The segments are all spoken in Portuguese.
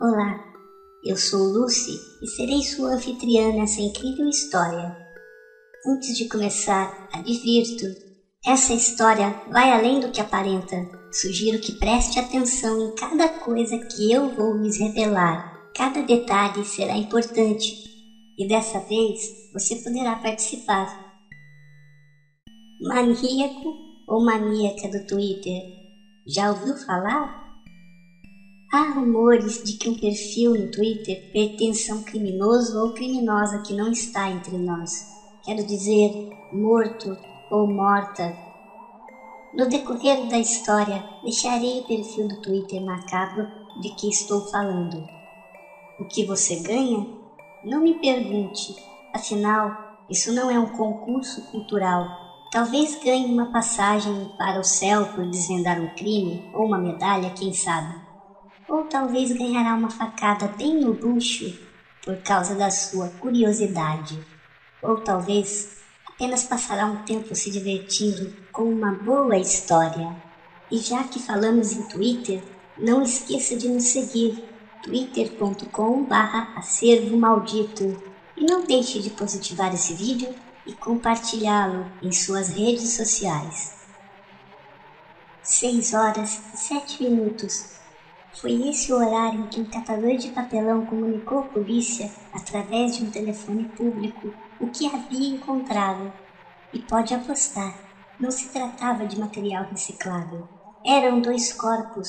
Olá, eu sou Lucy e serei sua anfitriã nessa incrível história. Antes de começar, advirto, essa história vai além do que aparenta. Sugiro que preste atenção em cada coisa que eu vou lhes revelar. Cada detalhe será importante e dessa vez você poderá participar. Maníaco ou maníaca do Twitter? Já ouviu falar? Há rumores de que um perfil no Twitter pertence a um criminoso ou criminosa que não está entre nós. Quero dizer, morto ou morta. No decorrer da história, deixarei o perfil do Twitter macabro de que estou falando. O que você ganha? Não me pergunte, afinal, isso não é um concurso cultural. Talvez ganhe uma passagem para o céu por desvendar um crime, ou uma medalha, quem sabe. Ou talvez ganhará uma facada bem no bucho por causa da sua curiosidade. Ou talvez apenas passará um tempo se divertindo com uma boa história. E já que falamos em Twitter, não esqueça de nos seguir, twitter.com/acervomaldito. E não deixe de positivar esse vídeo e compartilhá-lo em suas redes sociais. 6h07. Foi esse o horário em que um catador de papelão comunicou à polícia, através de um telefone público, o que havia encontrado. E pode apostar, não se tratava de material reciclável. Eram 2 corpos,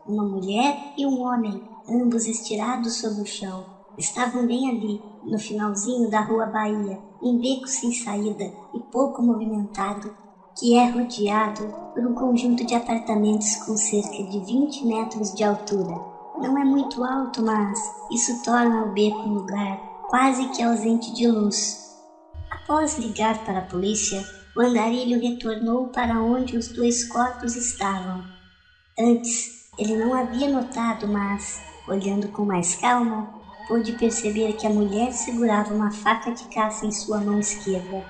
uma mulher e um homem, ambos estirados sobre o chão. Estavam bem ali, no finalzinho da Rua Bahia, um beco sem saída e pouco movimentado, que é rodeado por um conjunto de apartamentos com cerca de 20 metros de altura. Não é muito alto, mas isso torna o beco um lugar quase que ausente de luz. Após ligar para a polícia, o andarilho retornou para onde os 2 corpos estavam. Antes, ele não havia notado, mas, olhando com mais calma, pôde perceber que a mulher segurava uma faca de caça em sua mão esquerda.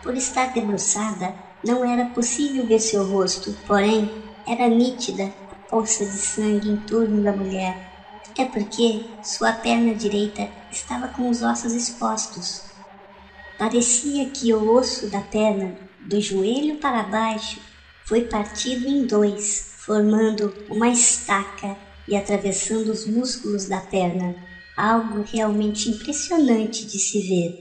Por estar debruçada, não era possível ver seu rosto, porém, era nítida a poça de sangue em torno da mulher. É porque sua perna direita estava com os ossos expostos. Parecia que o osso da perna, do joelho para baixo, foi partido em 2, formando uma estaca e atravessando os músculos da perna. Algo realmente impressionante de se ver.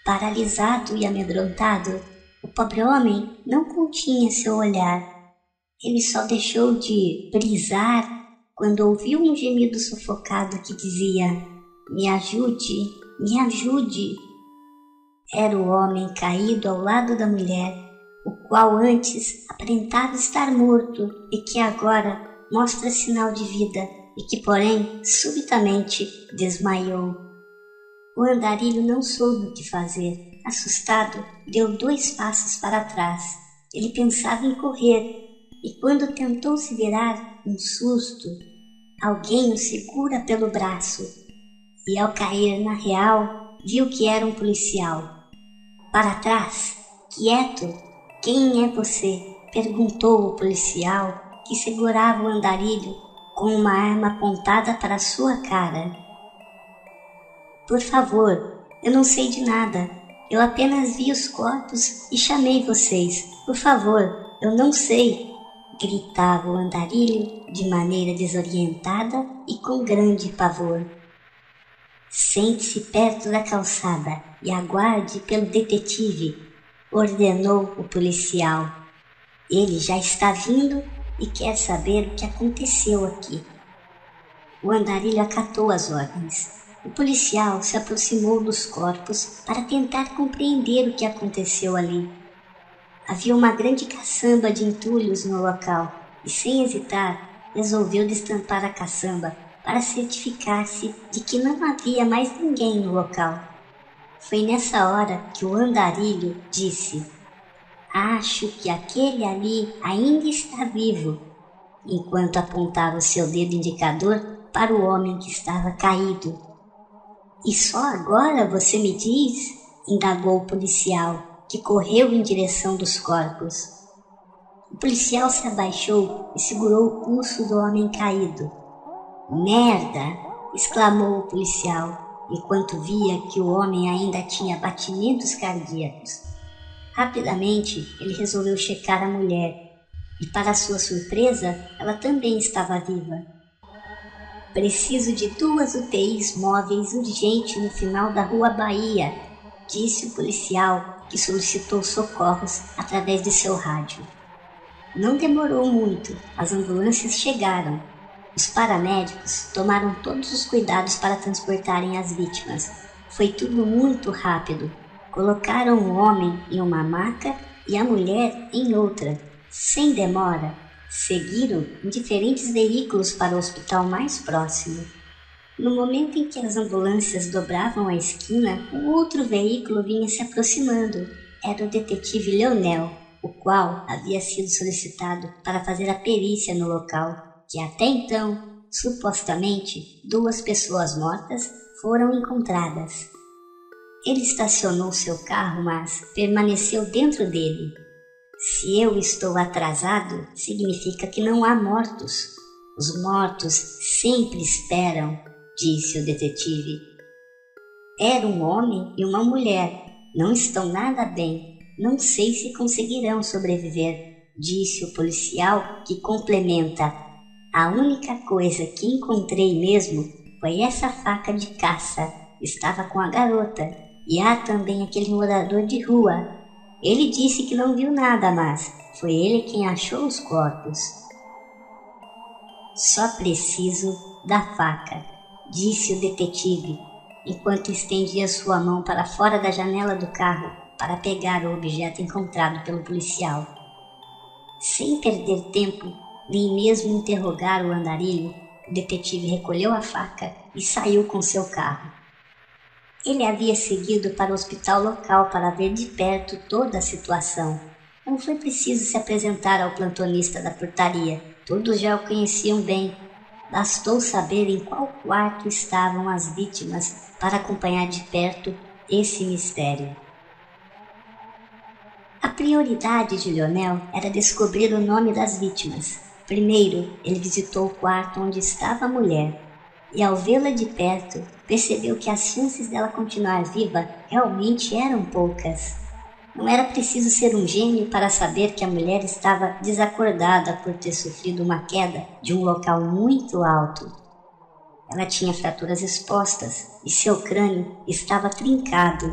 Paralisado e amedrontado, o pobre homem não continha seu olhar. Ele só deixou de brisar quando ouviu um gemido sufocado que dizia: "Me ajude, me ajude." Era o homem caído ao lado da mulher, o qual antes aparentava estar morto e que agora mostra sinal de vida e que, porém, subitamente desmaiou. O andarilho não soube o que fazer. Assustado, deu 2 passos para trás. Ele pensava em correr, e quando tentou se virar, um susto, alguém o segura pelo braço, e ao cair na real, viu que era um policial. Para trás, quieto, "Quem é você?" perguntou o policial, que segurava o andarilho com uma arma apontada para sua cara. "Por favor, eu não sei de nada. Eu apenas vi os corpos e chamei vocês. Por favor, eu não sei", gritava o andarilho de maneira desorientada e com grande pavor. "Sente-se perto da calçada e aguarde pelo detetive", ordenou o policial. "Ele já está vindo e quer saber o que aconteceu aqui." O andarilho acatou as ordens. O policial se aproximou dos corpos para tentar compreender o que aconteceu ali. Havia uma grande caçamba de entulhos no local e, sem hesitar, resolveu destampar a caçamba para certificar-se de que não havia mais ninguém no local. Foi nessa hora que o andarilho disse: "Acho que aquele ali ainda está vivo", enquanto apontava o seu dedo indicador para o homem que estava caído. "E só agora você me diz?", indagou o policial, que correu em direção dos corpos. O policial se abaixou e segurou o pulso do homem caído. "Merda!" exclamou o policial, enquanto via que o homem ainda tinha batimentos cardíacos. Rapidamente, ele resolveu checar a mulher, e para sua surpresa, ela também estava viva. Preciso de 2 UTIs móveis urgente no final da Rua Bahia, disse o policial, que solicitou socorros através de seu rádio. Não demorou muito, as ambulâncias chegaram. Os paramédicos tomaram todos os cuidados para transportarem as vítimas. Foi tudo muito rápido. Colocaram o homem em uma maca e a mulher em outra, sem demora. Seguiram em diferentes veículos para o hospital mais próximo. No momento em que as ambulâncias dobravam a esquina, um outro veículo vinha se aproximando. Era o detetive Leonel, o qual havia sido solicitado para fazer a perícia no local, que até então, supostamente, 2 pessoas mortas foram encontradas. Ele estacionou seu carro, mas permaneceu dentro dele. Se eu estou atrasado, significa que não há mortos. Os mortos sempre esperam, disse o detetive. Era um homem e uma mulher. Não estão nada bem. Não sei se conseguirão sobreviver, disse o policial, que complementa. A única coisa que encontrei mesmo foi essa faca de caça. Estava com a garota. E há também aquele morador de rua. Ele disse que não viu nada, mas foi ele quem achou os corpos. Só preciso da faca, disse o detetive, enquanto estendia sua mão para fora da janela do carro para pegar o objeto encontrado pelo policial. Sem perder tempo, nem mesmo interrogar o andarilho, o detetive recolheu a faca e saiu com seu carro. Ele havia seguido para o hospital local para ver de perto toda a situação. Não foi preciso se apresentar ao plantonista da portaria. Todos já o conheciam bem. Bastou saber em qual quarto estavam as vítimas para acompanhar de perto esse mistério. A prioridade de Leonel era descobrir o nome das vítimas. Primeiro, ele visitou o quarto onde estava a mulher. E ao vê-la de perto, percebeu que as chances dela continuar viva realmente eram poucas. Não era preciso ser um gênio para saber que a mulher estava desacordada por ter sofrido uma queda de um local muito alto. Ela tinha fraturas expostas e seu crânio estava trincado.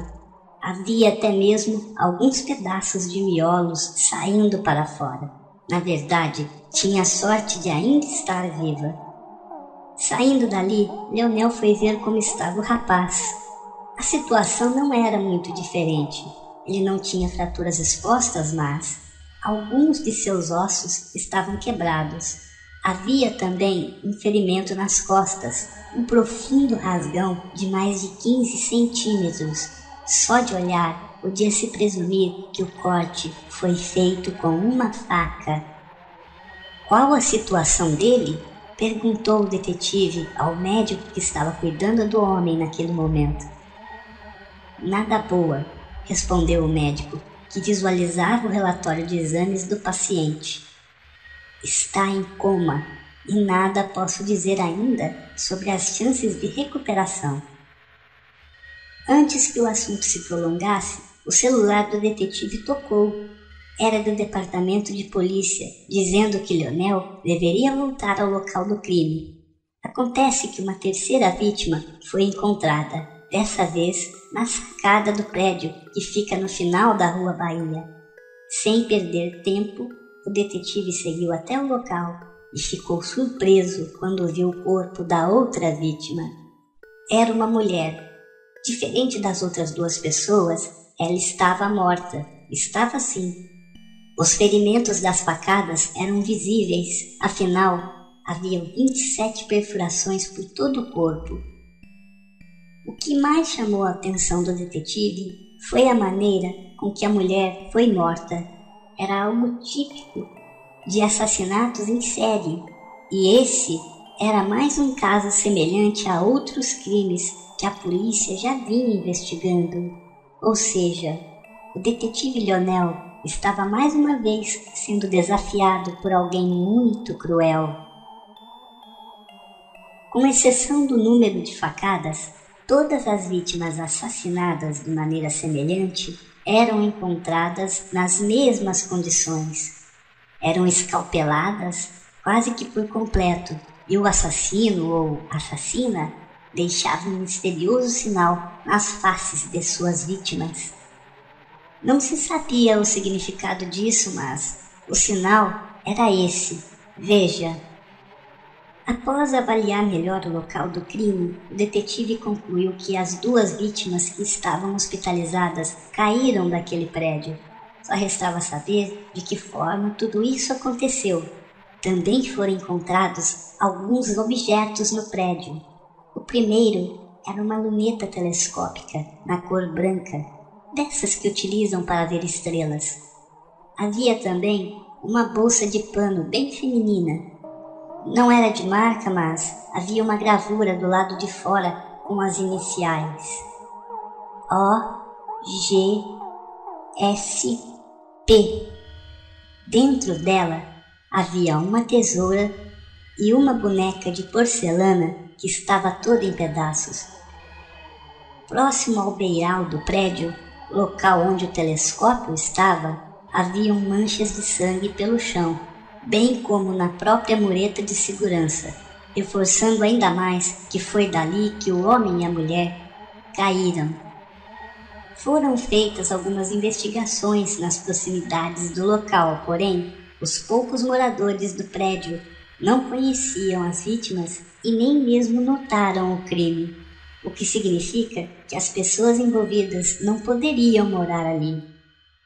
Havia até mesmo alguns pedaços de miolos saindo para fora. Na verdade, tinha a sorte de ainda estar viva. Saindo dali, Leonel foi ver como estava o rapaz. A situação não era muito diferente. Ele não tinha fraturas expostas, mas alguns de seus ossos estavam quebrados. Havia também um ferimento nas costas, um profundo rasgão de mais de 15 centímetros. Só de olhar, podia-se presumir que o corte foi feito com uma faca. Qual a situação dele? Perguntou o detetive ao médico que estava cuidando do homem naquele momento. Nada boa, respondeu o médico, que visualizava o relatório de exames do paciente. Está em coma e nada posso dizer ainda sobre as chances de recuperação. Antes que o assunto se prolongasse, o celular do detetive tocou. Era do departamento de polícia, dizendo que Leonel deveria voltar ao local do crime. Acontece que uma terceira vítima foi encontrada, dessa vez na sacada do prédio que fica no final da Rua Bahia. Sem perder tempo, o detetive seguiu até o local e ficou surpreso quando viu o corpo da outra vítima. Era uma mulher. Diferente das outras 2 pessoas, ela estava morta. Estava sim. Os ferimentos das facadas eram visíveis, afinal, haviam 27 perfurações por todo o corpo. O que mais chamou a atenção do detetive foi a maneira com que a mulher foi morta. Era algo típico de assassinatos em série, e esse era mais um caso semelhante a outros crimes que a polícia já vinha investigando. Ou seja, o detetive Leonel estava mais uma vez sendo desafiado por alguém muito cruel. Com exceção do número de facadas, todas as vítimas assassinadas de maneira semelhante eram encontradas nas mesmas condições. Eram escalpeladas quase que por completo, e o assassino ou assassina deixava um misterioso sinal nas faces de suas vítimas. Não se sabia o significado disso, mas o sinal era esse. Veja. Após avaliar melhor o local do crime, o detetive concluiu que as 2 vítimas que estavam hospitalizadas caíram daquele prédio. Só restava saber de que forma tudo isso aconteceu. Também foram encontrados alguns objetos no prédio. O primeiro era uma luneta telescópica na cor branca, dessas que utilizam para ver estrelas. Havia também uma bolsa de pano bem feminina. Não era de marca, mas havia uma gravura do lado de fora com as iniciais O-G-S-P. Dentro dela havia uma tesoura e uma boneca de porcelana que estava toda em pedaços. Próximo ao beiral do prédio, local onde o telescópio estava, haviam manchas de sangue pelo chão, bem como na própria mureta de segurança, reforçando ainda mais que foi dali que o homem e a mulher caíram. Foram feitas algumas investigações nas proximidades do local, porém, os poucos moradores do prédio não conheciam as vítimas e nem mesmo notaram o crime, o que significa que as pessoas envolvidas não poderiam morar ali.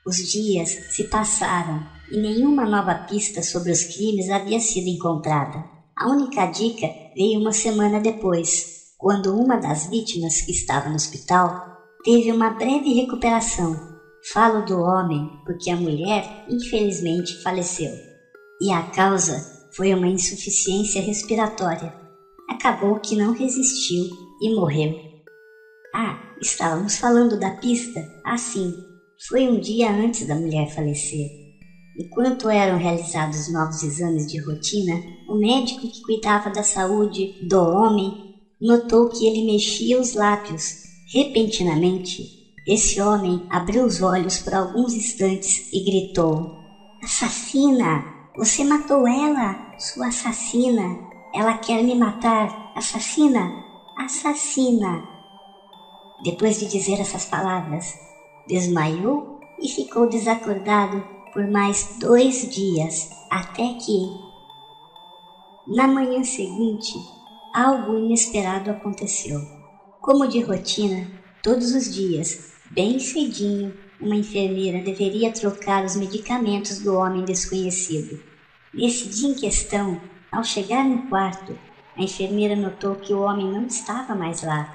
Os dias se passaram e nenhuma nova pista sobre os crimes havia sido encontrada. A única dica veio uma semana depois, quando uma das vítimas que estava no hospital teve uma breve recuperação. Falo do homem porque a mulher, infelizmente, faleceu. E a causa foi uma insuficiência respiratória. Acabou que não resistiu e morreu. Estávamos falando da pista? Sim, foi um dia antes da mulher falecer. Enquanto eram realizados novos exames de rotina, o médico que cuidava da saúde do homem notou que ele mexia os lábios. Repentinamente, esse homem abriu os olhos por alguns instantes e gritou: "Assassina! Você matou ela! Sua assassina! Ela quer me matar! Assassina! Assassina!" Depois de dizer essas palavras, desmaiou e ficou desacordado por mais 2 dias, até que, na manhã seguinte, algo inesperado aconteceu. Como de rotina, todos os dias, bem cedinho, uma enfermeira deveria trocar os medicamentos do homem desconhecido. Nesse dia em questão, ao chegar no quarto, a enfermeira notou que o homem não estava mais lá.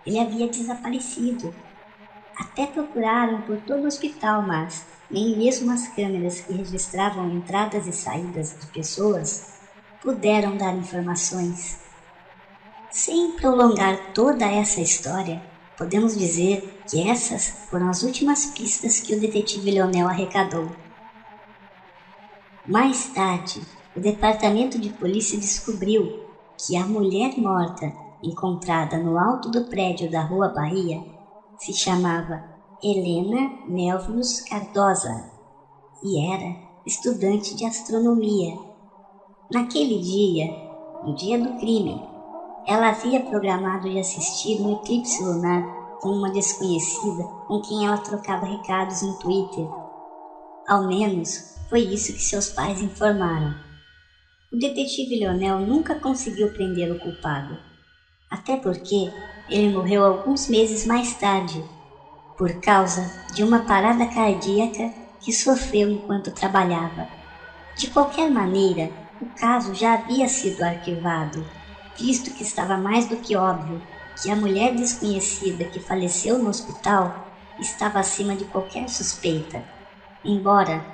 Ele havia desaparecido. Até procuraram por todo o hospital, mas nem mesmo as câmeras que registravam entradas e saídas de pessoas puderam dar informações. Sem prolongar toda essa história, podemos dizer que essas foram as últimas pistas que o detetive Leonel arrecadou. Mais tarde, o departamento de polícia descobriu que a mulher morta encontrada no alto do prédio da Rua Bahia se chamava Helena Melvius Cardosa e era estudante de astronomia. Naquele dia, no dia do crime, ela havia programado de assistir um eclipse lunar com uma desconhecida com quem ela trocava recados no Twitter. Ao menos foi isso que seus pais informaram. O detetive Leonel nunca conseguiu prender o culpado, até porque ele morreu alguns meses mais tarde, por causa de uma parada cardíaca que sofreu enquanto trabalhava. De qualquer maneira, o caso já havia sido arquivado, visto que estava mais do que óbvio que a mulher desconhecida que faleceu no hospital estava acima de qualquer suspeita, embora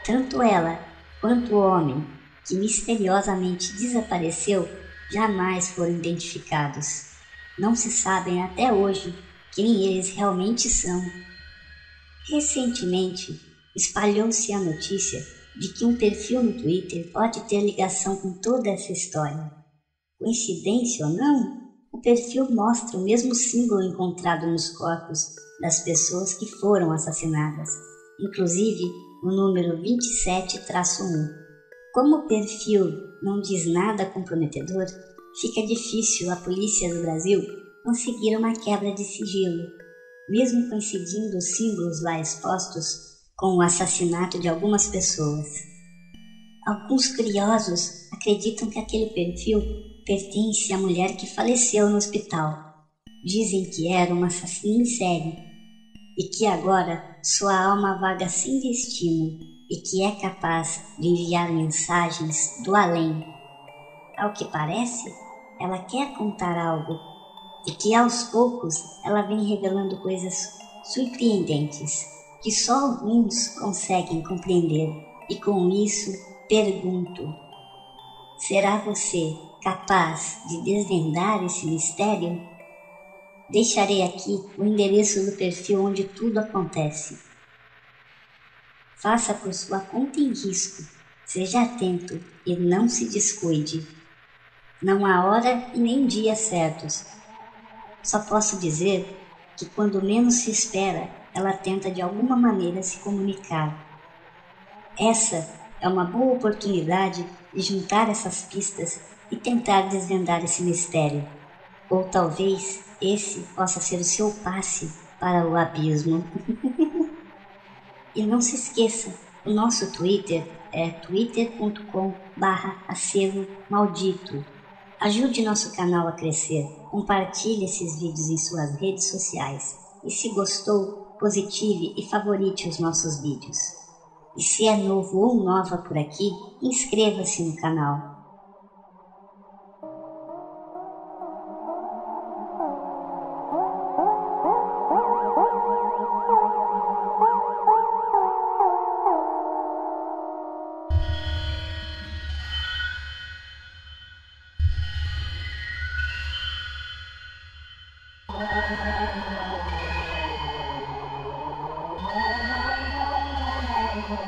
tanto ela quanto o homem que misteriosamente desapareceu jamais foram identificados. Não se sabem até hoje quem eles realmente são. Recentemente, espalhou-se a notícia de que um perfil no Twitter pode ter ligação com toda essa história. Coincidência ou não, o perfil mostra o mesmo símbolo encontrado nos corpos das pessoas que foram assassinadas, inclusive o número 27-1. Como o perfil não diz nada comprometedor, fica difícil a polícia do Brasil conseguir uma quebra de sigilo, mesmo coincidindo os símbolos lá expostos com o assassinato de algumas pessoas. Alguns curiosos acreditam que aquele perfil pertence à mulher que faleceu no hospital. Dizem que era uma assassina em série e que agora sua alma vaga sem destino e que é capaz de enviar mensagens do além. Ao que parece, ela quer contar algo e que aos poucos ela vem revelando coisas surpreendentes que só alguns conseguem compreender. E com isso pergunto: será você capaz de desvendar esse mistério? Deixarei aqui o endereço do perfil onde tudo acontece. Faça por sua conta e risco, seja atento e não se descuide. Não há hora e nem dia certos. Só posso dizer que quando menos se espera, ela tenta de alguma maneira se comunicar. Essa é uma boa oportunidade de juntar essas pistas e tentar desvendar esse mistério. Ou talvez esse possa ser o seu passe para o abismo. E não se esqueça, o nosso Twitter é twitter.com/acervo-maldito. Ajude nosso canal a crescer, compartilhe esses vídeos em suas redes sociais. E se gostou, positive e favorite os nossos vídeos. E se é novo ou nova por aqui, inscreva-se no canal.